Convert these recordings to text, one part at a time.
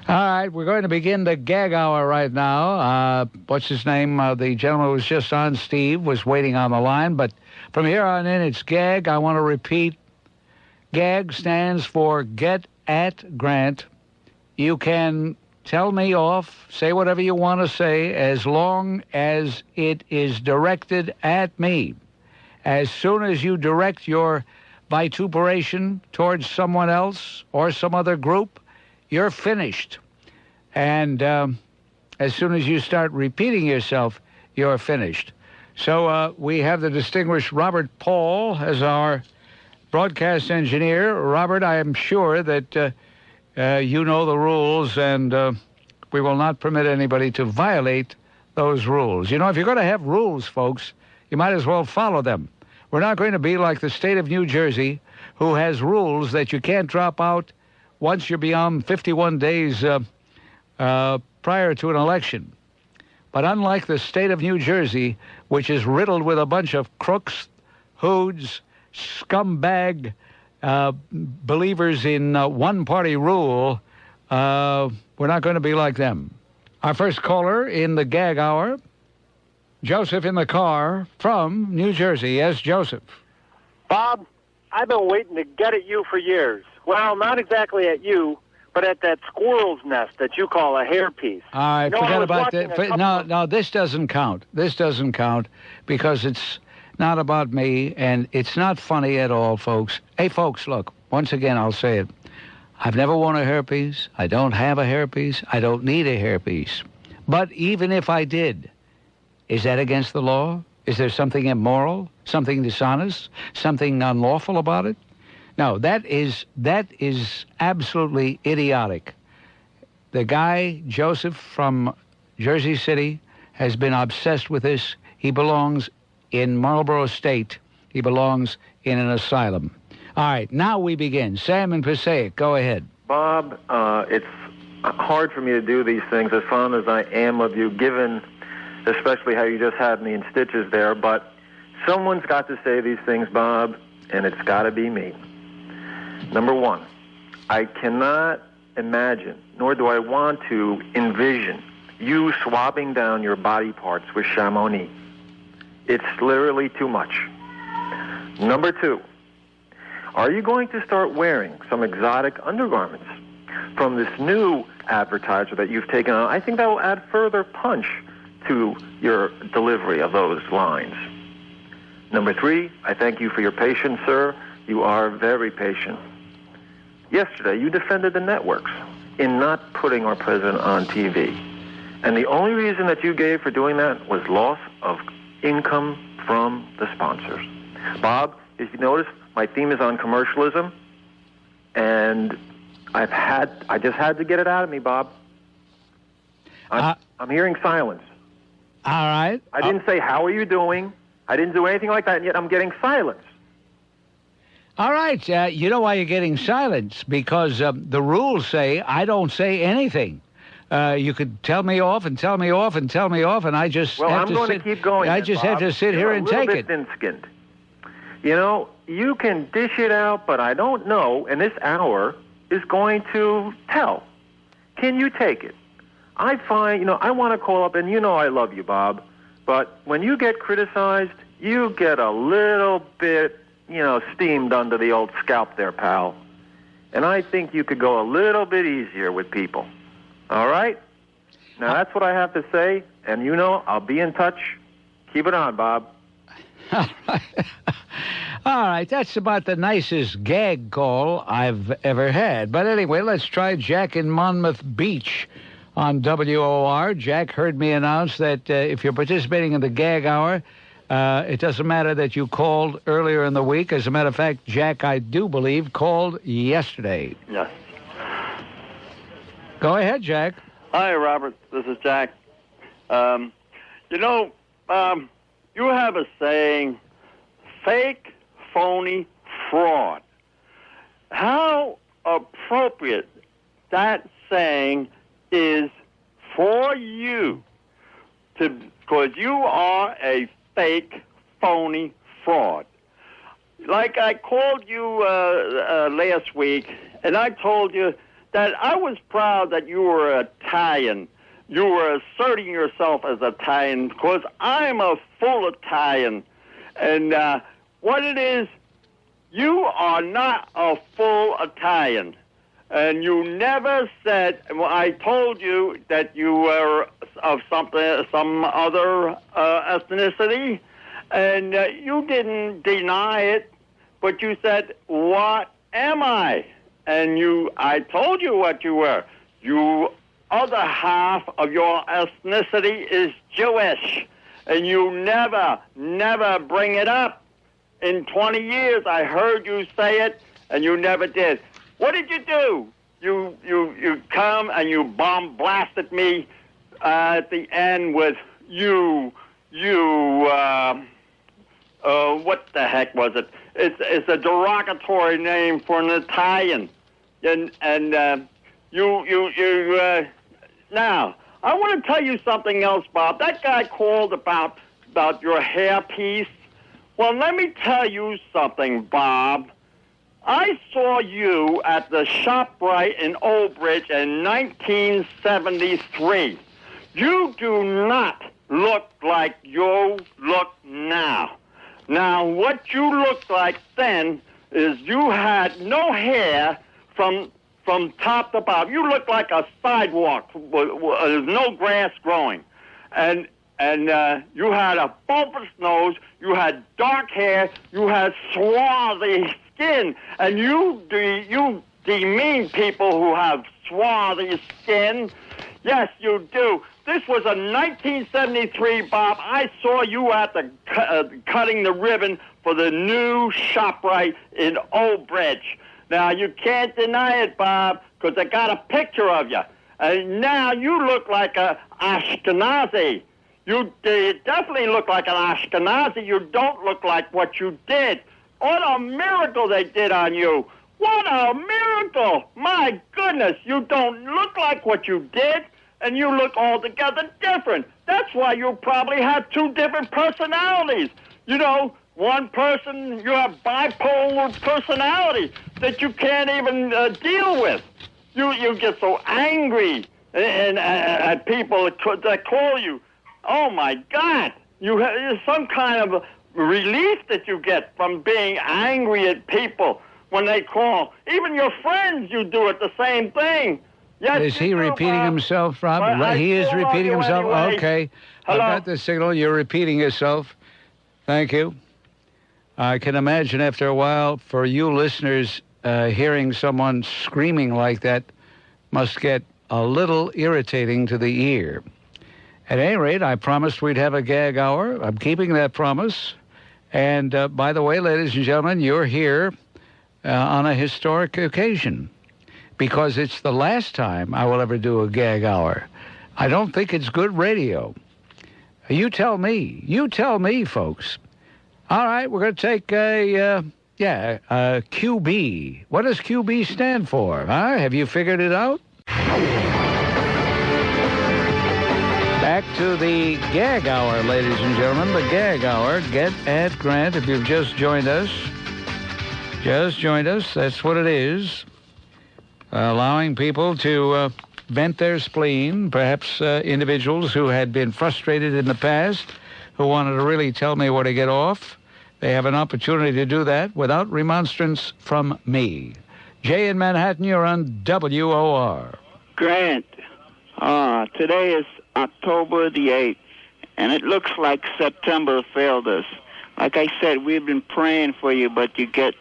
All right, we're going to begin the gag hour right now. What's his name? The gentleman who was just on, Steve, was waiting on the line. But from here on in, it's gag. I want to repeat. GAG stands for Get at Grant. You can tell me off, say whatever you want to say, as long as it is directed at me. As soon as you direct your vituperation towards someone else or some other group, you're finished. And as soon as you start repeating yourself, you're finished. So we have the distinguished Robert Paul as our broadcast engineer. Robert, I am sure that you know the rules, and we will not permit anybody to violate those rules. You know, if you're going to have rules, folks, you might as well follow them. We're not going to be like the state of New Jersey, who has rules that you can't drop out once you're beyond 51 days prior to an election. But unlike the state of New Jersey, which is riddled with a bunch of crooks, hoods, scumbag believers in one-party rule, we're not going to be like them. Our first caller in the gag hour, Joseph in the car from New Jersey. Yes, Joseph. Bob, I've been waiting to get at you for years. Well, not exactly at you, but at that squirrel's nest that you call a hairpiece. All right, forget about that. No, this doesn't count. This doesn't count because it's not about me, and it's not funny at all, folks. Hey, folks, look, once again, I'll say it. I've never worn a hairpiece. I don't have a hairpiece. I don't need a hairpiece. But even if I did, is that against the law? Is there something immoral, something dishonest, something unlawful about it? No, that is absolutely idiotic. The guy, Joseph from Jersey City, has been obsessed with this. He belongs in Marlborough State. He belongs in an asylum. All right, now we begin. Sam in Passaic, go ahead. Bob, it's hard for me to do these things as fond as I am of you, given especially how you just had me in stitches there, but someone's got to say these things, Bob, and it's got to be me. Number one, I cannot imagine, nor do I want to envision, you swabbing down your body parts with Chamonix. It's literally too much. Number two, are you going to start wearing some exotic undergarments from this new advertiser that you've taken on? I think that will add further punch to your delivery of those lines. Number three, I thank you for your patience, sir. You are very patient. Yesterday, you defended the networks in not putting our president on TV. And the only reason that you gave for doing that was loss of income from the sponsors. Bob, if you notice, my theme is on commercialism, and I just had to get it out of me, Bob. I'm hearing silence. All right. I didn't say, how are you doing? I didn't do anything like that, and yet I'm getting silence. All right. You know why you're getting silence? Because the rules say I don't say anything. You could tell me off and tell me off and tell me off, and I just well, have I'm to going sit, to keep going. I just have to sit here and take it. Thin-skinned. You know, you can dish it out, but I don't know, and this hour is going to tell. Can you take it? I find, I want to call up, and I love you, Bob, but when you get criticized, you get a little bit, steamed under the old scalp there, pal. And I think you could go a little bit easier with people. All right? Now, that's what I have to say, and I'll be in touch. Keep it on, Bob. All right, that's about the nicest gag call I've ever had. But anyway, let's try Jack in Monmouth Beach on WOR. Jack heard me announce that if you're participating in the gag hour, it doesn't matter that you called earlier in the week. As a matter of fact, Jack, I do believe, called yesterday. Yes. Go ahead, Jack. Hi, Robert. This is Jack. You have a saying, fake, phony, fraud. How appropriate that saying is for you, because you are a fake, phony, fraud. Like I called you last week, and I told you that I was proud that you were Italian. You were asserting yourself as Italian, because I'm a full Italian. And what it is, you are not a full Italian. And you never said, well, I told you that you were of some other ethnicity, and you didn't deny it, but you said, what am I? And I told you what you were. You other half of your ethnicity is Jewish, and you never bring it up. In 20 years, I heard you say it, and you never did. What did you do? You come and you bomb blasted me at the end with what the heck was it? It's a derogatory name for an Italian, and now I want to tell you something else, Bob. That guy called about your hairpiece. Well, let me tell you something, Bob. I saw you at the ShopRite in Old Bridge in 1973. You do not look like you look now. Now, what you looked like then is you had no hair from top to bottom. You looked like a sidewalk with no grass growing. And you had a bulbous nose, you had dark hair, you had swarthy skin, and you demean people who have swarthy skin. Yes, you do. This was a 1973, Bob. I saw you at the cutting the ribbon for the new ShopRite in Old Bridge. Now, you can't deny it, Bob, because I got a picture of you. And now you look like a Ashkenazi. You definitely look like an Ashkenazi. You don't look like what you did. What a miracle they did on you. What a miracle. My goodness, you don't look like what you did, and you look altogether different. That's why you probably have two different personalities. You know, one person, you have bipolar personality that you can't even deal with. You get so angry at people that call you. Oh, my God. There's some kind of relief that you get from being angry at people when they call. Even your friends, you do it the same thing. Yes, is he repeating himself, Rob? Well, he is repeating himself? Anyway. Okay. Hello? I've got the signal. You're repeating yourself. Thank you. I can imagine after a while, for you listeners, hearing someone screaming like that must get a little irritating to the ear. At any rate, I promised we'd have a gag hour. I'm keeping that promise. And by the way, ladies and gentlemen, you're here on a historic occasion, because it's the last time I will ever do a gag hour. I don't think it's good radio. You tell me. You tell me, folks. All right, we're going to take a QB. What does QB stand for? Huh? Have you figured it out? Back to the gag hour, ladies and gentlemen. The gag hour. Get at Grant if you've just joined us. That's what it is. Allowing people to vent their spleen, perhaps individuals who had been frustrated in the past, who wanted to really tell me where to get off. They have an opportunity to do that without remonstrance from me. Jay in Manhattan, you're on WOR. Grant, today is October the 8th, and it looks like September failed us. Like I said, we've been praying for you, but you got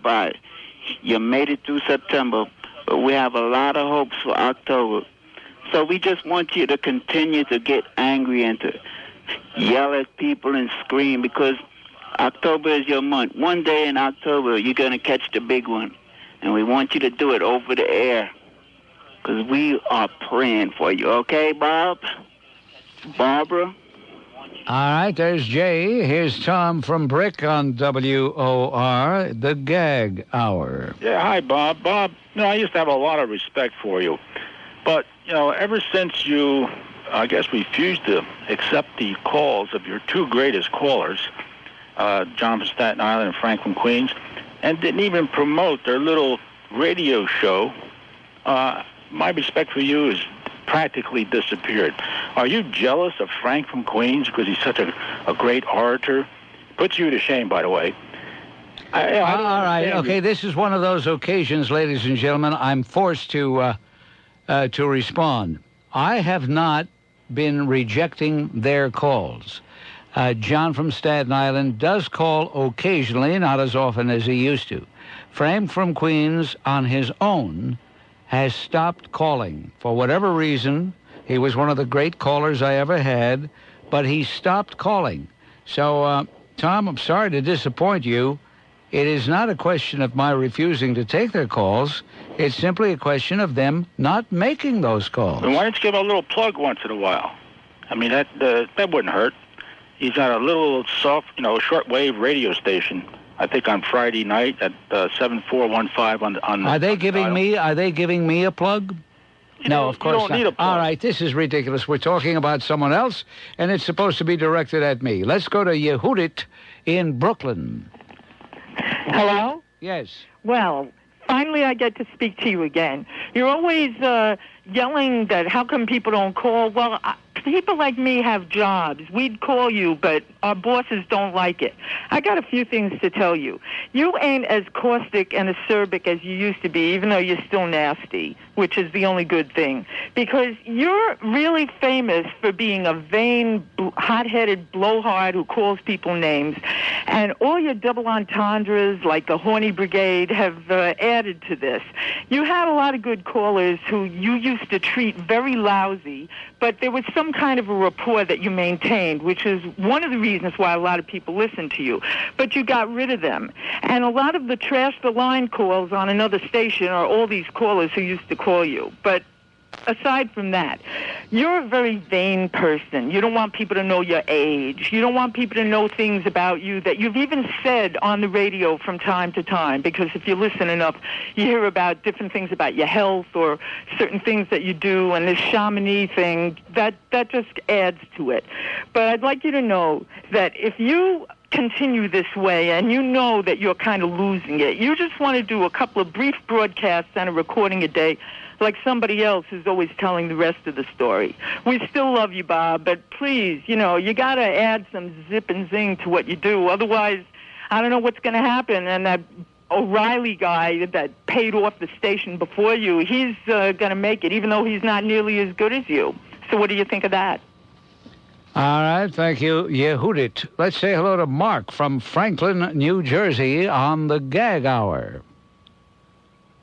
by. You made it through September, but we have a lot of hopes for October. So we just want you to continue to get angry and to yell at people and scream, because October is your month. One day in October, you're going to catch the big one, and we want you to do it over the air, because we are praying for you. Okay, Bob? Barbara? All right, there's Jay. Here's Tom from Brick on WOR, the Gag Hour. Yeah, hi, Bob. Bob, I used to have a lot of respect for you. But, ever since you, I guess, refused to accept the calls of your two greatest callers, John from Staten Island and Frank from Queens, and didn't even promote their little radio show my respect for you has practically disappeared. Are you jealous of Frank from Queens because he's such a great orator? Puts you to shame, by the way. All right, okay, this is one of those occasions, ladies and gentlemen, I'm forced to respond. I have not been rejecting their calls. John from Staten Island does call occasionally, not as often as he used to. Frank from Queens, on his own, has stopped calling. For whatever reason, he was one of the great callers I ever had, but he stopped calling. So, Tom, I'm sorry to disappoint you. It is not a question of my refusing to take their calls. It's simply a question of them not making those calls. Then why don't you give him a little plug once in a while? I mean, that wouldn't hurt. He's on a little soft, shortwave radio station. I think on Friday night at 7415 on. Are they giving me a plug? No, of course not. You don't need a plug. All right, this is ridiculous. We're talking about someone else, and it's supposed to be directed at me. Let's go to Yehudit in Brooklyn. Hello? Yes. Well, finally I get to speak to you again. You're always yelling that how come people don't call. Well, people like me have jobs. We'd call you, but our bosses don't like it. I got a few things to tell you. You ain't as caustic and acerbic as you used to be, even though you're still nasty, which is the only good thing. Because you're really famous for being a vain, hot-headed blowhard who calls people names. And all your double entendres, like the Horny Brigade, have added to this. You had a lot of good callers who you used to treat very lousy, but there was some kind of a rapport that you maintained, which is one of the reasons why a lot of people listen to you. But you got rid of them. And a lot of the trash the line calls on another station are all these callers who used to call you. But aside from that, you're a very vain person. You don't want people to know your age. You don't want people to know things about you that you've even said on the radio from time to time, because if you listen enough, you hear about different things about your health or certain things that you do, and this Chamonix thing, that just adds to it. But I'd like you to know that if you continue this way and you know that you're kind of losing it, you just want to do a couple of brief broadcasts and a recording a day, like somebody else who's always telling the rest of the story. We still love you, Bob, but please, you got to add some zip and zing to what you do. Otherwise, I don't know what's going to happen. And that O'Reilly guy that paid off the station before you, he's going to make it, even though he's not nearly as good as you. So what do you think of that? All right, thank you, Yehudit. Let's say hello to Mark from Franklin, New Jersey on the Gag Hour.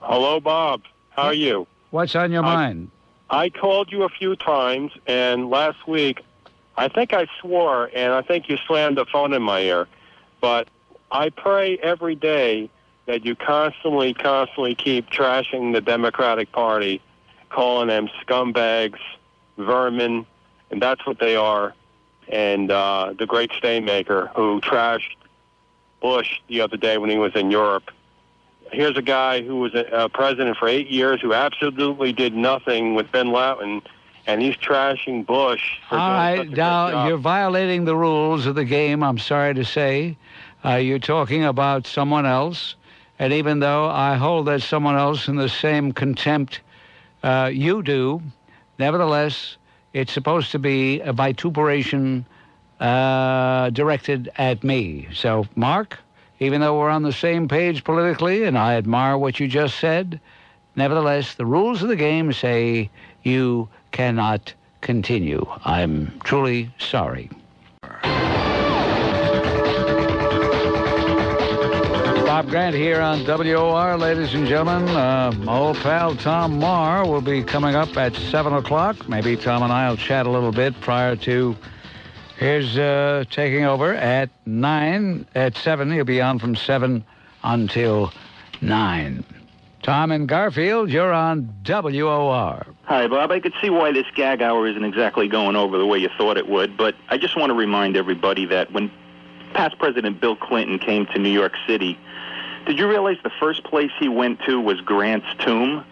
Hello, Bob. How are you? What's on your mind? I called you a few times, and last week, I think I swore, and I think you slammed the phone in my ear. But I pray every day that you constantly keep trashing the Democratic Party, calling them scumbags, vermin, and that's what they are. And the great Staymaker who trashed Bush the other day when he was in Europe. Here's a guy who was a president for 8 years who absolutely did nothing with Bin Laden, and he's trashing Bush. All right, now you're violating the rules of the game, I'm sorry to say. You're talking about someone else, and even though I hold that someone else in the same contempt you do, nevertheless, it's supposed to be a vituperation directed at me. So, Mark, even though we're on the same page politically, and I admire what you just said, nevertheless, the rules of the game say you cannot continue. I'm truly sorry. Bob Grant here on WOR, ladies and gentlemen. My old pal Tom Marr will be coming up at 7 o'clock. Maybe Tom and I will chat a little bit prior to his taking over at 9. At 7, he'll be on from 7 until 9. Tom and Garfield, you're on WOR. Hi, Bob. I could see why this gag hour isn't exactly going over the way you thought it would, but I just want to remind everybody that when past President Bill Clinton came to New York City, did you realize the first place he went to was Grant's tomb?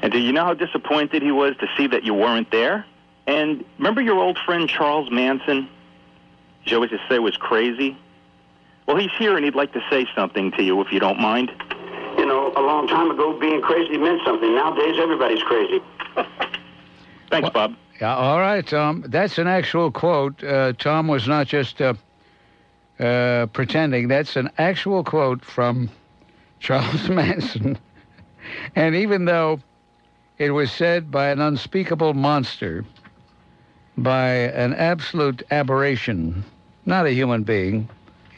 And do you know how disappointed he was to see that you weren't there? And remember your old friend Charles Manson? You always just say was crazy? Well, he's here and he'd like to say something to you if you don't mind. You know, a long time ago, being crazy meant something. Nowadays, everybody's crazy. Thanks, Bob. Yeah, all right, Tom. That's an actual quote. Tom was not just pretending. That's an actual quote from Charles Manson. And even though it was said by an unspeakable monster, by an absolute aberration, not a human being,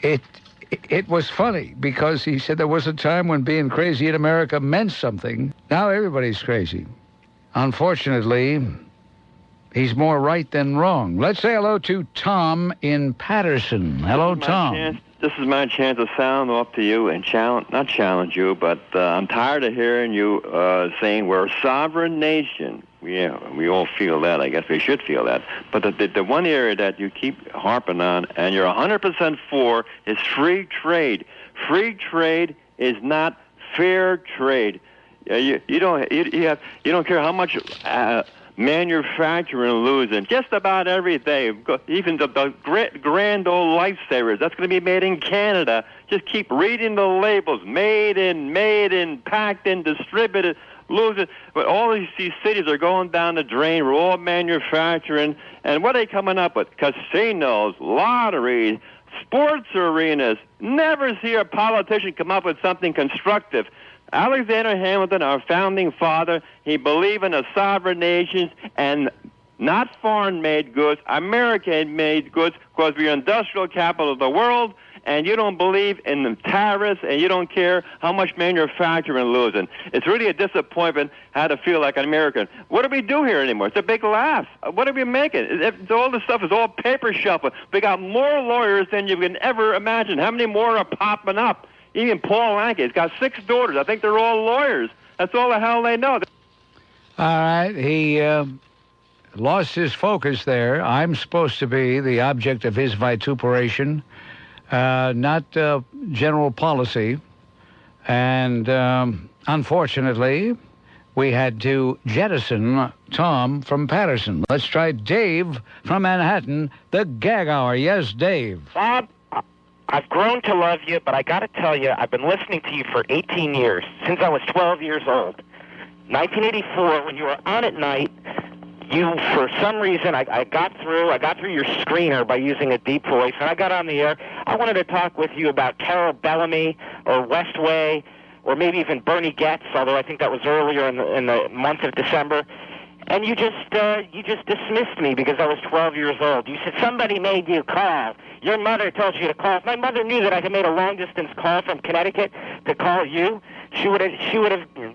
it was funny because he said there was a time when being crazy in America meant something. Now everybody's crazy. Unfortunately, he's more right than wrong. Let's say hello to Tom in Patterson. Hello, Tom. This is my chance to sound off to you and not challenge you, but I'm tired of hearing you saying we're a sovereign nation. Yeah, we all feel that. I guess we should feel that. But the one area that you keep harping on, and you're 100% for, is free trade. Free trade is not fair trade. You don't care how much manufacturing losing just about every day. Even the grand old lifesavers, that's going to be made in Canada. Just keep reading the labels. Made in, packed in, distributed, losing. But all these cities are going down the drain. We're all manufacturing. And what are they coming up with? Casinos, lotteries, sports arenas. Never see a politician come up with something constructive. Alexander Hamilton, our founding father, he believed in a sovereign nation and not foreign-made goods, American-made goods, because we're industrial capital of the world, and you don't believe in the tariffs, and you don't care how much manufacturing losing. It's really a disappointment how to feel like an American. What do we do here anymore? It's a big laugh. What are we making? All this stuff is all paper shuffle. We got more lawyers than you can ever imagine. How many more are popping up? Even Paul Anka, he's got 6 daughters. I think they're all lawyers. That's all the hell they know. All right, he lost his focus there. I'm supposed to be the object of his vituperation, not general policy. And unfortunately, we had to jettison Tom from Patterson. Let's try Dave from Manhattan, the Gag Hour. Yes, Dave. Bob, I've grown to love you, but I got to tell you, I've been listening to you for 18 years, since I was 12 years old. 1984, when you were on at night, you, for some reason, I got through your screener by using a deep voice, and I got on the air. I wanted to talk with you about Carol Bellamy or Westway, or maybe even Bernie Getz, although I think that was earlier in the month of December. And you just dismissed me because I was 12 years old. You said somebody made you call. Your mother told you to call. If my mother knew that I had made a long-distance call from Connecticut to call you, she would have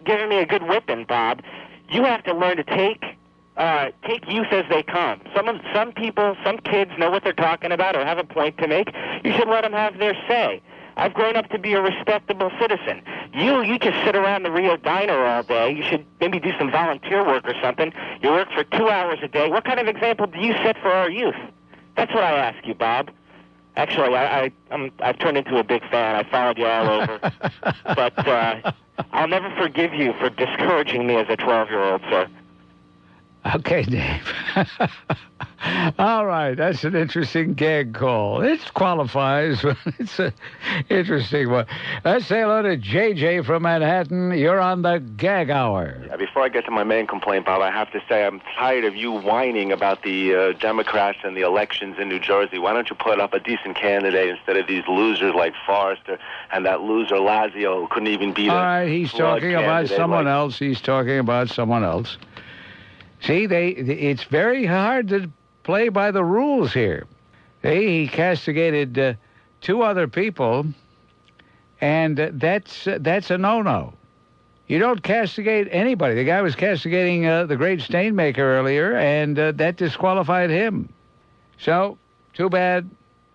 given me a good whipping, Bob. You have to learn to take youth as they come. Some people, some kids know what they're talking about or have a point to make. You should let them have their say. I've grown up to be a respectable citizen. You just sit around the Rio Diner all day. You should maybe do some volunteer work or something. You work for 2 hours a day. What kind of example do you set for our youth? That's what I ask you, Bob. Actually, I've turned into a big fan. I followed you all over. But I'll never forgive you for discouraging me as a 12-year-old, sir. Okay, Dave. All right, that's an interesting gag call. It qualifies, but it's an interesting one. Let's say hello to JJ from Manhattan. You're on the Gag Hour. Yeah, before I get to my main complaint, Bob, I have to say I'm tired of you whining about the Democrats and the elections in New Jersey. Why don't you put up a decent candidate instead of these losers like Forrester and that loser Lazio who couldn't even beat All right, he's talking about someone else. He's talking about someone else. See, it's very hard to play by the rules here. He castigated 2 other people, and that's a no-no. You don't castigate anybody. The guy was castigating the great Stainmaker earlier, and that disqualified him. So, too bad.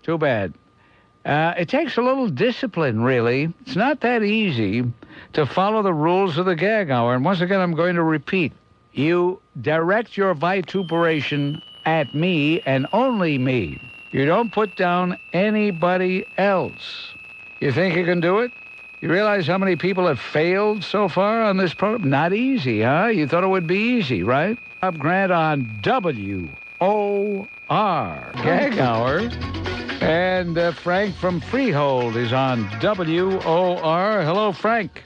It takes a little discipline, really. It's not that easy to follow the rules of the Gag Hour. And once again, I'm going to repeat. You direct your vituperation at me and only me. You don't put down anybody else. You think you can do it? You realize how many people have failed so far on this program? Not easy, huh? You thought it would be easy, right? Bob Grant on W-O-R, Gag Hour. And Frank from Freehold is on W-O-R. Hello, Frank.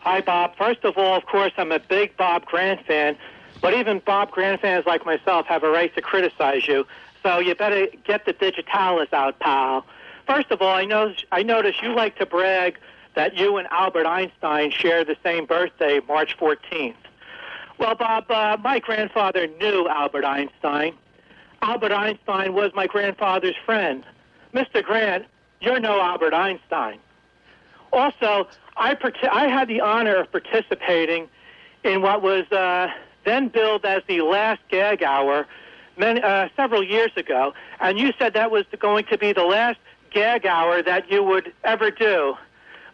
Hi, Bob. First of all, of course, I'm a big Bob Grant fan, but even Bob Grant fans like myself have a right to criticize you, so you better get the digitalis out, pal. First of all, I notice you like to brag that you and Albert Einstein share the same birthday, March 14th. Well, Bob, my grandfather knew Albert Einstein. Albert Einstein was my grandfather's friend. Mr. Grant, you're no Albert Einstein. Also, I had the honor of participating in what was then billed as the Last Gag Hour several years ago, and you said that was going to be the last gag hour that you would ever do.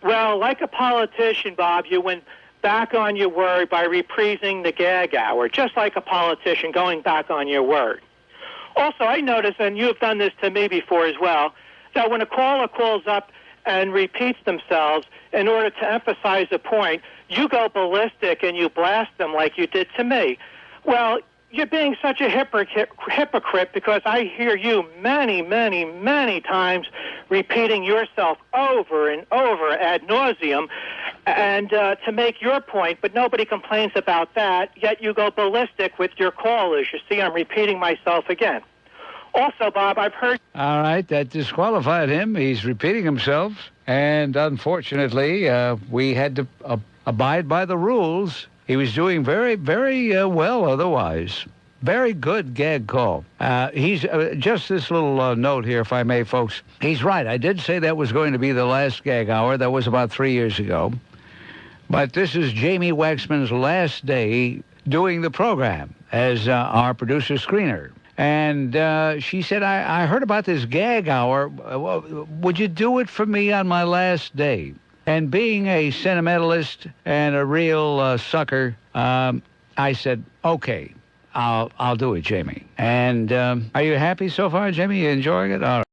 Well, like a politician, Bob, you went back on your word by reprising the gag hour, just like a politician going back on your word. Also, I noticed, and you've done this to me before as well, that when a caller calls up and repeats themselves in order to emphasize a point, you go ballistic and you blast them like you did to me. Well, you're being such a hypocrite because I hear you many, many, many times repeating yourself over and over ad nauseum and to make your point, but nobody complains about that, yet you go ballistic with your callers. You see, I'm repeating myself again. Also, Bob, I've heard... All right, that disqualified him. He's repeating himself. And unfortunately, we had to abide by the rules. He was doing very, very well otherwise. Very good gag call. He's just this little note here, if I may, folks. He's right. I did say that was going to be the last gag hour. That was about 3 years ago. But this is Jamie Waxman's last day doing the program as our producer-screener. And she said, I heard about this gag hour. Would you do it for me on my last day? And being a sentimentalist and a real sucker, I said, okay, I'll do it, Jamie. And are you happy so far, Jamie? You enjoying it? All right.